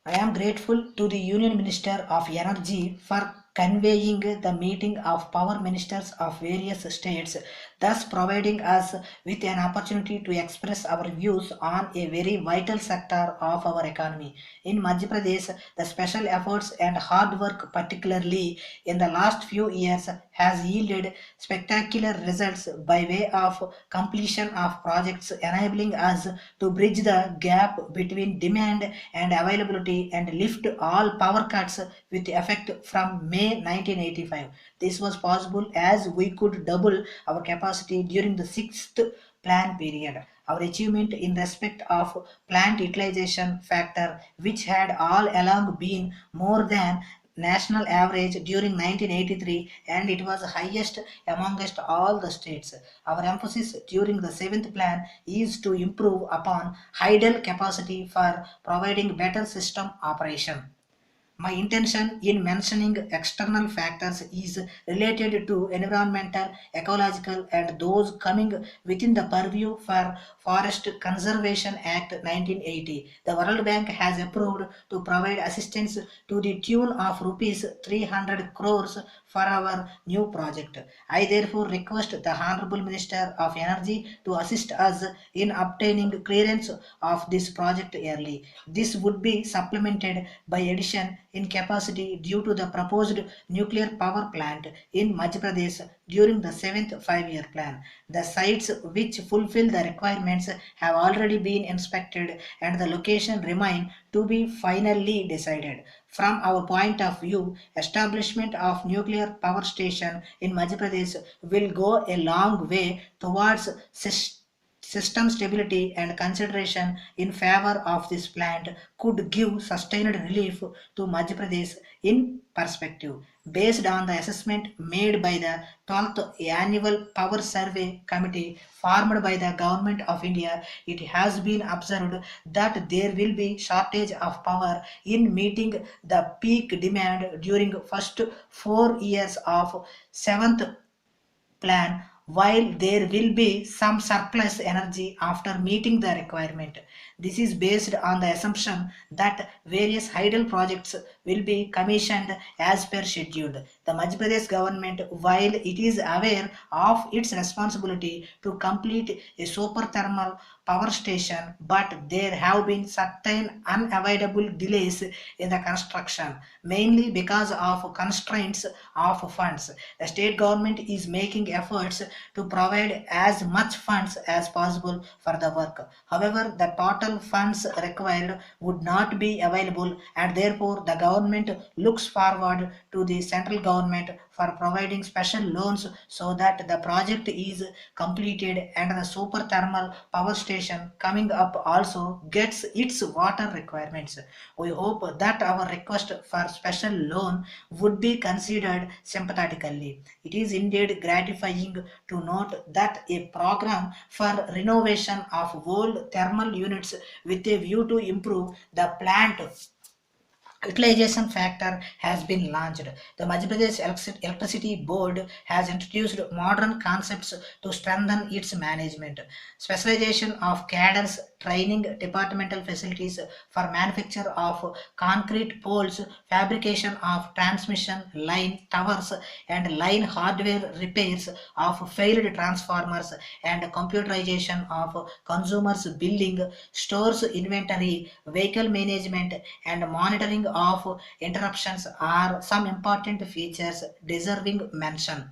I am grateful to the Union Minister of Energy for conveying the meeting of power ministers of various states, thus providing us with an opportunity to express our views on a very vital sector of our economy. In Madhya Pradesh, the special efforts and hard work, particularly in the last few years, has yielded spectacular results by way of completion of projects enabling us to bridge the gap between demand and availability and lift all power cuts with effect from May 1985. This was possible as we could double our capacity during the sixth plan period. Our achievement in respect of plant utilization factor, which had all along been more than national average during 1983, and it was highest amongst all the states. Our emphasis during the seventh plan is to improve upon idle capacity for providing better system operation. My intention in mentioning external factors is related to environmental, ecological, and those coming within the purview for Forest Conservation Act 1980. The World Bank has approved to provide assistance to the tune of rupees 300 crores for our new project. I therefore request the Honorable Minister of Energy to assist us in obtaining clearance of this project early. This would be supplemented by addition in capacity due to the proposed nuclear power plant in Madhya Pradesh during the seventh five-year plan. The sites which fulfill the requirements have already been inspected and the location remain to be finally decided. From our point of view, establishment of nuclear power station in Madhya Pradesh will go a long way towards system stability, and consideration in favor of this plant could give sustained relief to Madhya Pradesh in perspective. Based on the assessment made by the 12th Annual Power Survey Committee formed by the Government of India, it has been observed that there will be shortage of power in meeting the peak demand during first 4 years of seventh plan, while there will be some surplus energy after meeting the requirement. This is based on the assumption that various idle projects will be commissioned as per scheduled. The Madhya Pradesh government, while it is aware of its responsibility to complete a super thermal power station, but there have been certain unavoidable delays in the construction, mainly because of constraints of funds. The state government is making efforts to provide as much funds as possible for the work. However, the total funds required would not be available, and therefore the government looks forward to the central government for providing special loans so that the project is completed and the super thermal power station coming up also gets its water requirements. We hope that our request for special loan would be considered sympathetically. It is indeed gratifying to note that a program for renovation of old thermal units with a view to improve the plant utilization factor has been launched. The Madhya Pradesh Electricity Board has introduced modern concepts to strengthen its management. Specialization of cadres, training departmental facilities for manufacture of concrete poles, fabrication of transmission line towers, and line hardware repairs of failed transformers, and computerization of consumers billing, stores inventory, vehicle management, and monitoring of interruptions are some important features deserving mention.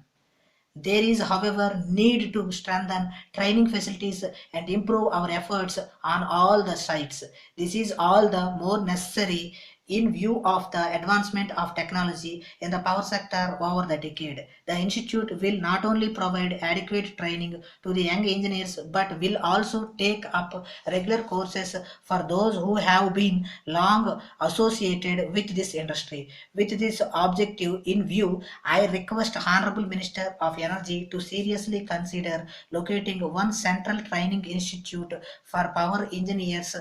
There is, however, need to strengthen training facilities and improve our efforts on all the sites. This is all the more necessary in view of the advancement of technology in the power sector over the decade. The institute will not only provide adequate training to the young engineers but will also take up regular courses for those who have been long associated with this industry. With this objective in view, I request Honorable Minister of Energy to seriously consider locating one central training institute for power engineers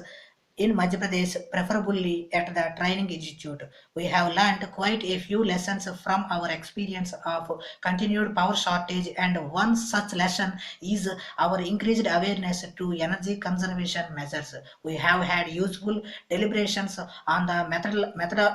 in Madhya Pradesh, preferably at the training institute. We have learned quite a few lessons from our experience of continued power shortage, and one such lesson is our increased awareness to energy conservation measures. We have had useful deliberations on the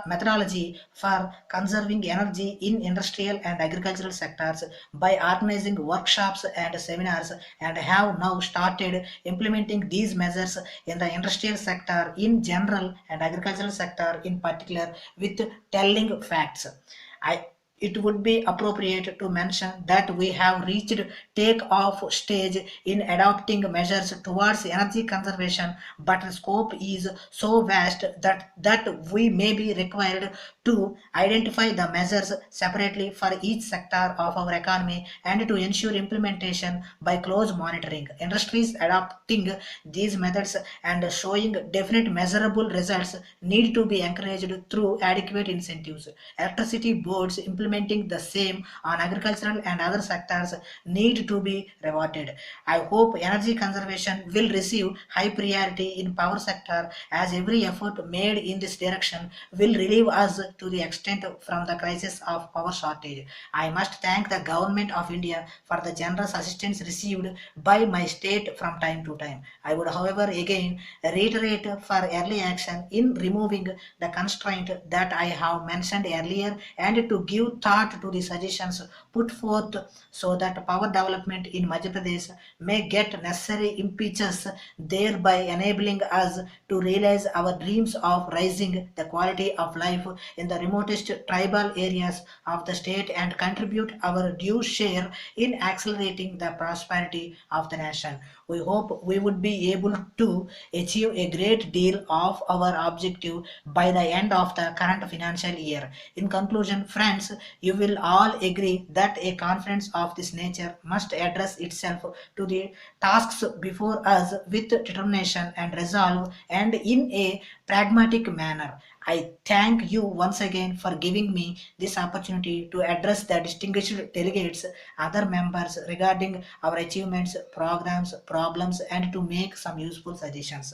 methodology for conserving energy in industrial and agricultural sectors by organizing workshops and seminars, and have now started implementing these measures in the industrial sector in general and agricultural sector in particular with telling facts. I it would be appropriate to mention that we have reached take-off stage in adopting measures towards energy conservation, but the scope is so vast that we may be required to identify the measures separately for each sector of our economy and to ensure implementation by close monitoring. Industries adopting these methods and showing definite measurable results need to be encouraged through adequate incentives. Electricity boards implementing the same on agricultural and other sectors need to be rewarded. I hope energy conservation will receive high priority in power sector, as every effort made in this direction will relieve us to the extent from the crisis of power shortage. I must thank the government of India for the generous assistance received by my state from time to time. I would, however, again reiterate for early action in removing the constraint that I have mentioned earlier, and to give thought to the suggestions put forth so that power development in Madhya Pradesh may get necessary impetus, thereby enabling us to realize our dreams of raising the quality of life in the remotest tribal areas of the state and contribute our due share in accelerating the prosperity of the nation. We hope we would be able to achieve a great deal of our objective by the end of the current financial year. In conclusion, friends, you will all agree that a conference of this nature must address itself to the tasks before us with determination and resolve, and in a pragmatic manner. I thank you once again for giving me this opportunity to address the distinguished delegates, other members regarding our achievements, programs, problems, and to make some useful suggestions.